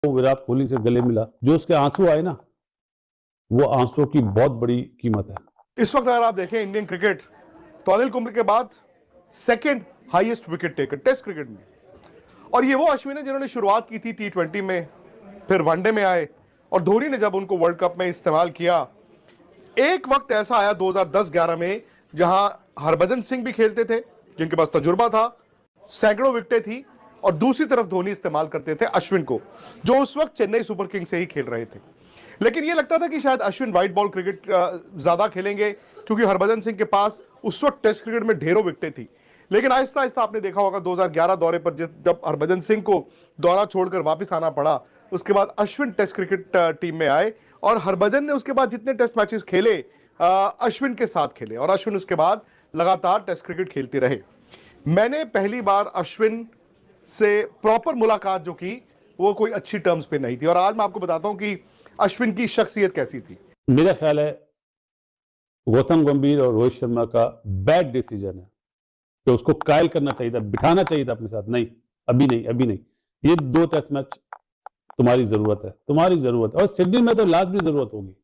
वो विराट कोहली से गले मिला, जो उसके आंसू आए ना, वो आंसुओं की बहुत बड़ी कीमत है। इस वक्त अगर आप देखें इंडियन क्रिकेट, तो अनिल कुंबले के बाद second highest wicket taker test cricket में, और ये वो अश्विन है जिन्होंने शुरुआत की थी T20 में, फिर वनडे में आए, और धोनी ने जब उनको वर्ल्ड कप में इस्तेमाल किया। एक वक्त ऐसा आया 2010-11 में जहां हरभजन सिंह भी खेलते थे, जिनके पास तजुर्बा था, सैकड़ों विकेटें थी, और दूसरी तरफ धोनी इस्तेमाल करते थे अश्विन को, जो उस वक्त चेन्नई सुपर किंग्स से ही खेल रहे थे। लेकिन यह लगता था कि शायद अश्विन व्हाइट बॉल क्रिकेट ज्यादा खेलेंगे, क्योंकि हरभजन सिंह के पास उस वक्त टेस्ट क्रिकेट में ढेरों विकेटें थी। लेकिन आहिस्ता आहिस्ता आपने देखा होगा 2011 दौरे पर जब हरभजन सिंह को दौरा छोड़कर वापस आना पड़ा, उसके बाद अश्विन टेस्ट क्रिकेट टीम में आए, और हरभजन ने उसके बाद जितने टेस्ट मैचेस खेले अश्विन के साथ खेले, और अश्विन उसके बाद लगातार टेस्ट क्रिकेट खेलते रहे। मैंने पहली बार अश्विन से प्रॉपर मुलाकात जो की, वो कोई अच्छी टर्म्स पे नहीं थी, और आज मैं आपको बताता हूं कि अश्विन की शख्सियत कैसी थी। मेरा ख्याल है गौतम गंभीर और रोहित शर्मा का बैड डिसीजन है कि उसको कायल करना चाहिए था, बिठाना चाहिए था अपने साथ। नहीं, अभी नहीं, अभी नहीं। ये 2 टेस्ट मैच तुम्हारी जरूरत है, तुम्हारी जरूरत है, और सिडनी में तो लाजमी जरूरत होगी।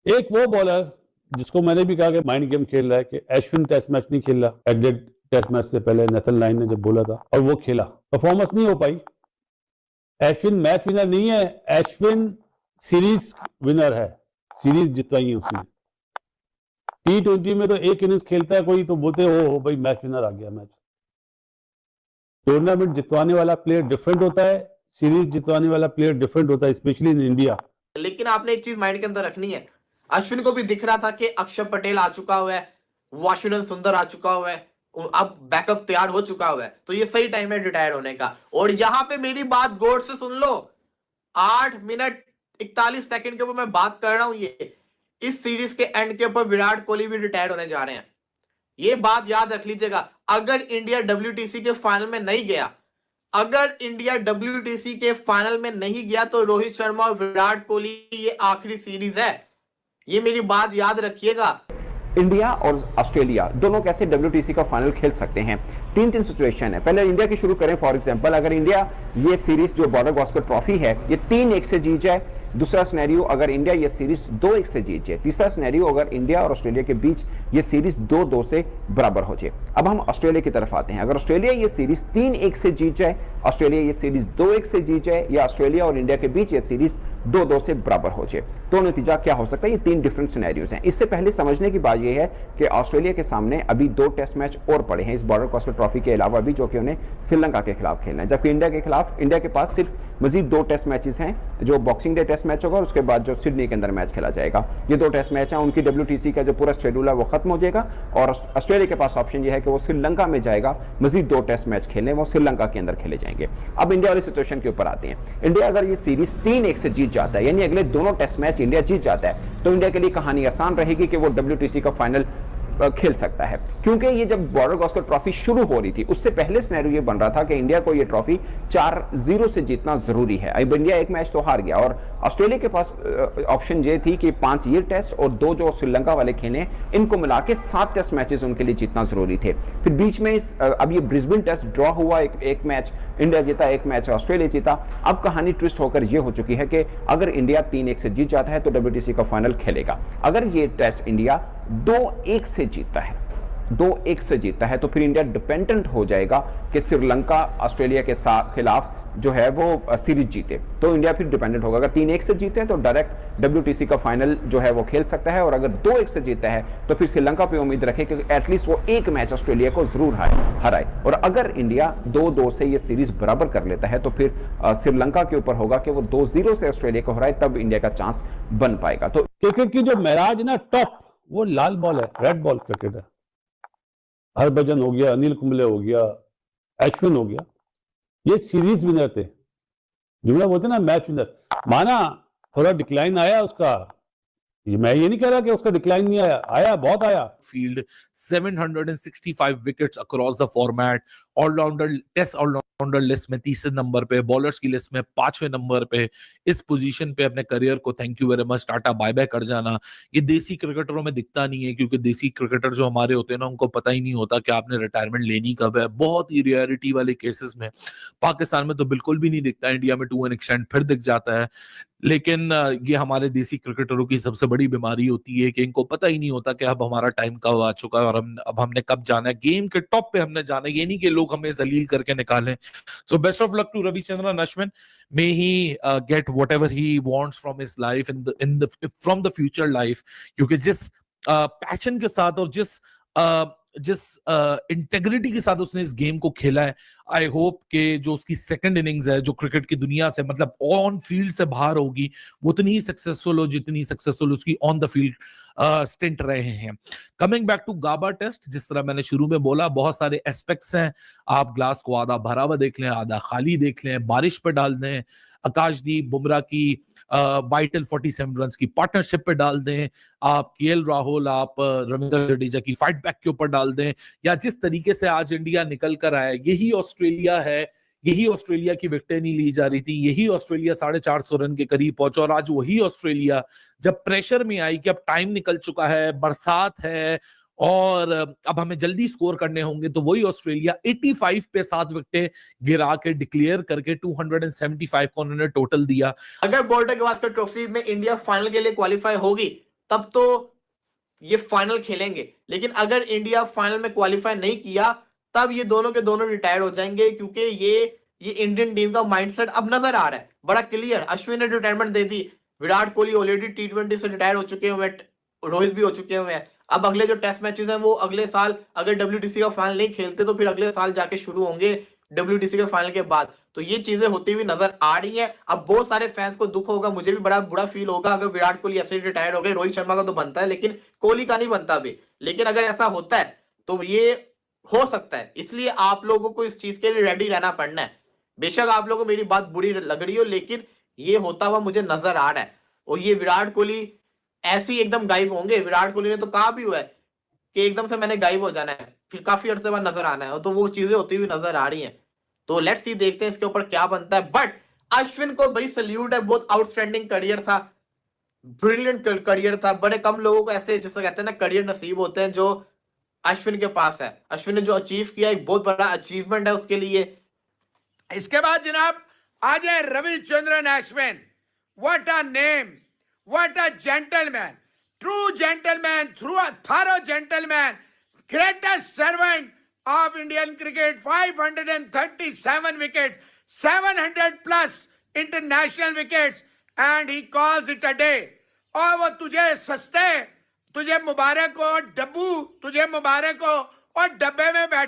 एक वो बॉलर जिसको मैंने भी कहा कि माइंड गेम खेल रहा है, कि अश्विन टेस्ट मैच नहीं खेल रहा। एडलेड टेस्ट मैच से पहले नेथन लाइन ने जब बोला था, और वो खेला, परफॉर्मेंस नहीं हो पाई। अश्विन मैच विनर नहीं है, अश्विन सीरीज विनर है, सीरीज जितवाई है उसने। T20 में तो एक इनिंग्स खेलता है कोई, तो बोलते हो भाई मैच विनर आ गया। मैच टूर्नामेंट जितवाने वाला प्लेयर डिफरेंट होता है, सीरीज जितवाने वाला प्लेयर डिफरेंट होता है, स्पेशली इन इंडिया। लेकिन आपने एक चीज माइंड के अंदर रखनी है, अश्विन को भी दिख रहा था कि अक्षर पटेल आ चुका हुआ है, वाशिंगटन सुंदर आ चुका हुआ है, अब बैकअप तैयार हो चुका हुआ है, तो ये सही टाइम है रिटायर होने का। और यहां पे मेरी बात गौर से सुन लो, 8 मिनट 41 सेकंड के ऊपर मैं बात कर रहा हूं। ये इस सीरीज के एंड के ऊपर विराट कोहली भी रिटायर होने जा रहे हैं, ये बात याद रख लीजिएगा। अगर इंडिया WTC के फाइनल में नहीं गया, अगर इंडिया WTC के फाइनल में नहीं गया, तो रोहित शर्मा और विराट कोहली ये आखिरी सीरीज है, ये मेरी बात याद रखिएगा। इंडिया और ऑस्ट्रेलिया दोनों कैसे WTC का फाइनल खेल सकते हैं? 3 सिचुएशन है। पहले इंडिया की शुरू करें। फॉर एग्जांपल, अगर इंडिया ये सीरीज जो बॉर्डर गावस्कर ट्रॉफी है ये 3-1 से जीत जाए। दूसरा सिनेरियो, अगर इंडिया ये सीरीज 2-1 से जीत जाए। तीसरा सिनेरियो, अगर इंडिया और ऑस्ट्रेलिया के बीच ये सीरीज 2-2 से बराबर हो जाए। अब हम ऑस्ट्रेलिया की तरफ आते हैं। अगर ऑस्ट्रेलिया ये सीरीज 3-1 से जीत जाए, ऑस्ट्रेलिया ये सीरीज 2-1 से जीत जाए, या ऑस्ट्रेलिया और इंडिया के बीच ये सीरीज 2-2 से बराबर हो जाए, तो नतीजा क्या हो सकता है? ये 3 डिफरेंट सिनेरियोज हैं। इससे पहले समझने की बात यह है कि ऑस्ट्रेलिया के सामने अभी 2 टेस्ट मैच और पड़े हैं इस बॉर्डर गावस्कर ट्रॉफी के अलावा भी, जो कि उन्हें श्रीलंका के खिलाफ खेलना है। जबकि इंडिया के खिलाफ इंडिया के पास सिर्फ मजीद 2 टेस्ट मैचेस हैं, जो बॉक्सिंग डे टेस्ट मैच होगा और उसके बाद जो सिडनी के अंदर मैच खेला जाएगा। ये 2 टेस्ट मैच हैं, उनकी WTC का जो पूरा शेड्यूल है वो खत्म हो जाएगा, और ऑस्ट्रेलिया के पास ऑप्शन ये है कि वो श्रीलंका में जाएगा मजीद 2 टेस्ट मैच खेलने, वो श्रीलंका के अंदर खेले जाएंगे। अब इंडिया वाली सिचुएशन के ऊपर आते हैं। इंडिया अगर ये सीरीज 3-1 से जीत जाता है, यानी अगले दोनों टेस्ट मैच इंडिया जीत जाता है, तो इंडिया के लिए कहानी आसान रहेगी कि वो WTC का फाइनल खेल सकता है। क्योंकि ये जब बॉर्डर गावस्कर ट्रॉफी शुरू हो रही थी, उससे पहले सिनेरियो ये बन रहा था कि इंडिया को ये ट्रॉफी 4-0 से जीतना जरूरी है। अब इंडिया एक मैच तो हार गया, और ऑस्ट्रेलिया के पास ऑप्शन ये थी कि 5 ये टेस्ट और 2 जो श्रीलंका वाले खेले, इनको मिला के 7 टेस्ट मैचेस उनके लिए जीतना जरूरी थे। फिर बीच में अब ये ब्रिस्बेन टेस्ट ड्रॉ हुआ, एक मैच इंडिया जीता, एक मैच ऑस्ट्रेलिया जीता। अब कहानी ट्विस्ट होकर ये हो चुकी है कि अगर इंडिया 3-1 से जीत जाता है तो WTC का फाइनल खेलेगा। अगर ये टेस्ट इंडिया 2-1 से जीतता है, 2-1 से जीतता है, तो फिर इंडिया डिपेंडेंट हो जाएगा कि श्रीलंका ऑस्ट्रेलिया के साथ खिलाफ जो है वो सीरीज जीते, तो इंडिया फिर डिपेंडेंट होगा। अगर 3-1 से जीते हैं तो डायरेक्ट WTC का फाइनल जो है वो खेल सकता है, और अगर 2-1 से जीता है तो फिर श्रीलंका पे उम्मीद रखे कि एटलीस्ट वो एक मैच ऑस्ट्रेलिया को जरूर हराए। और अगर इंडिया 2-2 से ये सीरीज बराबर कर लेता है, तो फिर श्रीलंका के ऊपर होगा कि वो 2-0 से ऑस्ट्रेलिया को हराए, तब इंडिया का चांस बन पाएगा। तो क्रिकेट की जो महराज ना टॉप, वो लाल बॉल है, रेड बॉल क्रिकेट है। हरभजन हो गया, अनिल कुंबले हो गया, अश्विन हो गया, ये सीरीज विनर थे। जुमला बोलते ना मैच विनर। माना थोड़ा डिक्लाइन आया उसका, मैं ये नहीं कह रहा कि उसका डिक्लाइन नहीं आया, आया, बहुत आया। Field 765 wickets across the format, allrounder test allrounder list में 30 नंबर पे, बॉलर्स की लिस्ट में 5वें नंबर पे, इस पोजीशन पे अपने करियर को thank you very much tata bye bye कर जाना, ये देसी क्रिकेटरों में दिखता नहीं है, क्योंकि देसी क्रिकेटर जो हमारे होते हैं ना, उनको पता ही नहीं होता कि आपने रिटायरमेंट लेनी कब है। बहुत ही रेयरिटी वाले केसेस में, पाकिस्तान में तो बिल्कुल भी नहीं दिखता, इंडिया में टू एन एक्सटेंट फिर दिख जाता है। लेकिन ये हमारे देसी क्रिकेटरों की सबसे बड़ी बीमारी होती है कि इनको पता ही नहीं होता कि अब हमारा टाइम कब आ चुका है और अब हमने कब जाना है, गेम के टॉप पे हमने जाना है। ये नहीं कि लोग हमें जलील करके निकालें। So best of luck to Ravichandran Ashwin, may he get whatever he wants from his life in the from the future life, क्योंकि जिस पैशन के साथ और जिस इंटेग्रिटी के साथ उसने इस गेम को खेला है, आई होप कि जो उसकी सेकंड इनिंग्स है, जो क्रिकेट की दुनिया से मतलब ऑन फील्ड से बाहर होगी, वो उतनी ही सक्सेसफुल हो जितनी सक्सेसफुल उसकी ऑन द फील्ड स्टिंट रहे हैं। Coming back to Gabba test, जिस तरह मैंने शुरू में बोला, बहुत सारे एस्पेक्ट्स हैं। आप ग्लास को आधा भरा हुआ देख लें, आधा खाली देख लें, बारिश पे डाल दें, आकाशदीप बुमराह की वाइटल 47 रन की पार्टनरशिप पे डाल दें, आप केएल राहुल, आप रविंद्र जडेजा की फाइट बैक के ऊपर डाल दें, या जिस तरीके से आज इंडिया निकल कर आया, यही ऑस्ट्रेलिया है, यही ऑस्ट्रेलिया की विकेटें नहीं ली जा रही थी, यही ऑस्ट्रेलिया 450 रन के करीब पहुंचा, और आज वही ऑस्ट्रेलिया जब प्रेशर में आई कि अब टाइम निकल चुका है, बरसात है और अब हमें जल्दी स्कोर करने होंगे, तो वही ऑस्ट्रेलिया 85 पे 7 विकेटें गिरा के डिक्लेयर करके 275 को उन्होंने टोटल दिया। अगर बोल्टर गावस्कर ट्रॉफी में इंडिया फाइनल के लिए क्वालिफाई होगी तब तो ये फाइनल खेलेंगे, लेकिन अगर इंडिया फाइनल में क्वालिफाई नहीं किया तब ये दोनों के दोनों रिटायर हो जाएंगे, क्योंकि ये इंडियन टीम का माइंडसेट अब नजर आ रहा है बड़ा क्लियर। अश्विन ने रिटायरमेंट दे दी, विराट कोहली ऑलरेडी T20 से रिटायर हो चुके हुए, रोहित भी हो चुके हुए हैं। अब अगले जो टेस्ट मैचेस हैं वो अगले साल, अगर WTC का फाइनल नहीं खेलते तो फिर अगले साल जाके शुरू होंगे WTC के फाइनल के बाद। तो ये चीजें होती हुई नजर आ रही हैं। अब बहुत सारे फैंस को दुख होगा, मुझे भी बड़ा बुरा फील होगा अगर विराट कोहली ऐसे रिटायर हो गए। रोहित शर्मा का तो बनता है, लेकिन कोहली का नहीं बनता अभी। लेकिन अगर ऐसा होता है तो ये हो सकता है, इसलिए आप लोगों को इस चीज के लिए रेडी रहना पड़ना है। बेशक आप लोगों को मेरी बात बुरी लग रही हो, लेकिन ये होता हुआ मुझे नजर आ रहा है। और ये विराट कोहली ऐसे ही एकदम गायब होंगे। विराट कोहली ने तो कहा भी हुआ है कि एकदम से मैंने गायब हो जाना है, फिर काफी अरसे बाद नजर आना है, तो वो चीजें होती हुई नजर आ रही हैं। तो लेट्स सी, देखते हैं इसके ऊपर क्या बनता है। बट अश्विन को भाई सल्यूट है, बहुत आउटस्टैंडिंग करियर था, ब्रिलियंट करियर था। बड़े कम लोगों को ऐसे जिसे कहते हैं ना करियर नसीब होते हैं जो अश्विन के पास है। अश्विन ने जो अचीव किया एक बहुत बड़ा अचीवमेंट है उसके लिए। इसके बाद जनाब आ जाए Ravichandran Ashwin. What a name, what a gentleman, true gentleman, through a thorough gentleman, greatest servant of Indian cricket, 537 wickets, 700 plus international wickets, and he calls it a day. और वो तुझे सस्ते, तुझे मुबारक हो डब्बू, तुझे मुबारक हो, और डब्बे में बैठ